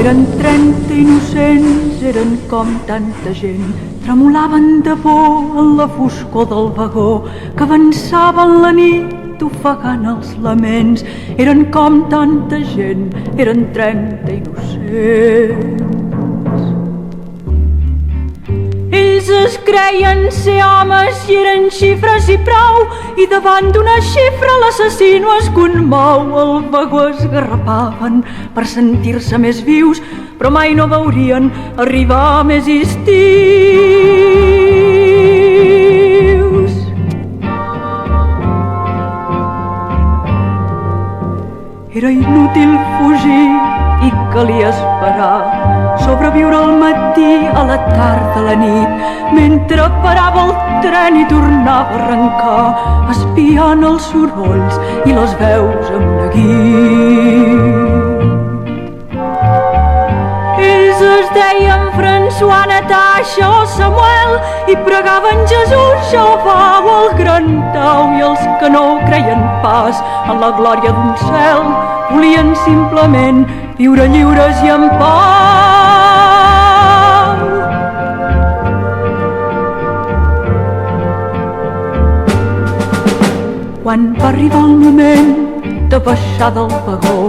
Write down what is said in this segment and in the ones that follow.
Eren 30 innocents, eren com tanta gent, tremolaven de por en la foscor del vagó, que avançava en la nit ofegant els laments. Eren com tanta gent, eren 30 innocents. Ells es creien ser homes i eren xifres i prou, i davant d'una xifra l'assassí no es conmou. El vagó esgarrapaven per sentir-se més vius, però mai no veurien arribar més estius. Era inútil fugir i calia esperar, sobreviure al matí, a la tarda, a la nit, mentre parava el tren i tornava a arrencar, espiant els sorolls i les veus amb neguit. Ells es deien François, Natasha o Samuel i pregaven Jesús, Jehovà o el gran Tau, i els que no creien pas en la glòria d'un cel volien simplement viure lliures i en pau. Quan va arribar el moment de baixar del vagó,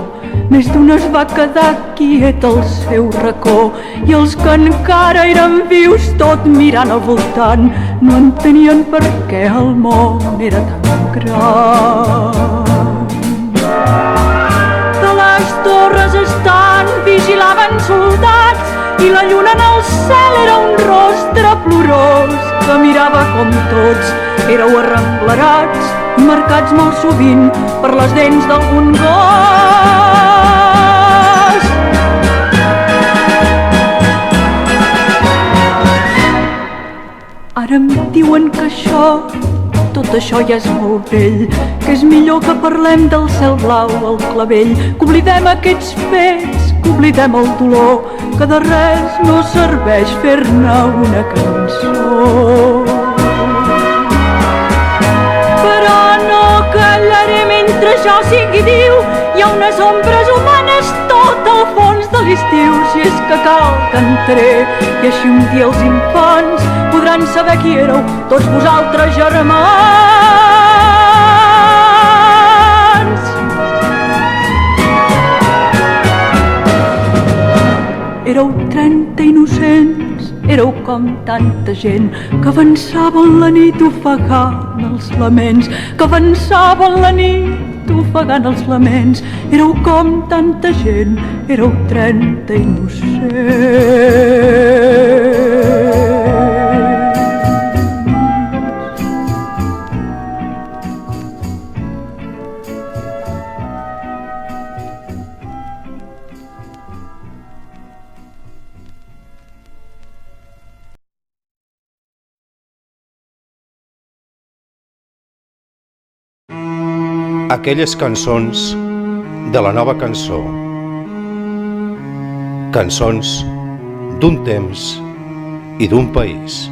més d'un es va quedar quiet al seu racó, i els que encara eren vius, tot mirant al voltant, no entenien per què el món era tan gran. De les torres estant vigilaven soldats, i la lluna en el cel era un rostre plorós que mirava com tots éreu arrenglerats i marcats molt sovint per les dents d'algun gos. Ara em diuen que tot això ja és molt vell, que és millor que parlem del cel blau al clavell, que oblidem aquests fets, que oblidem el dolor, que de res no serveix fer-ne una cançó. Però no callaré mentre això sigui diu, hi ha unes ombres humanes tot al fons de l'estiu. Si és que cal, cantaré, i així un dia els infants podran saber qui éreu tots vosaltres germans. Éreu 30 innocents, éreu com tanta gent que avançaven la nit ofegant els laments, que avançaven la nit ofegant els laments. Éreu com tanta gent, éreu 30 innocents. Aquelles cançons de la nova cançó. Cançons d'un temps i d'un país.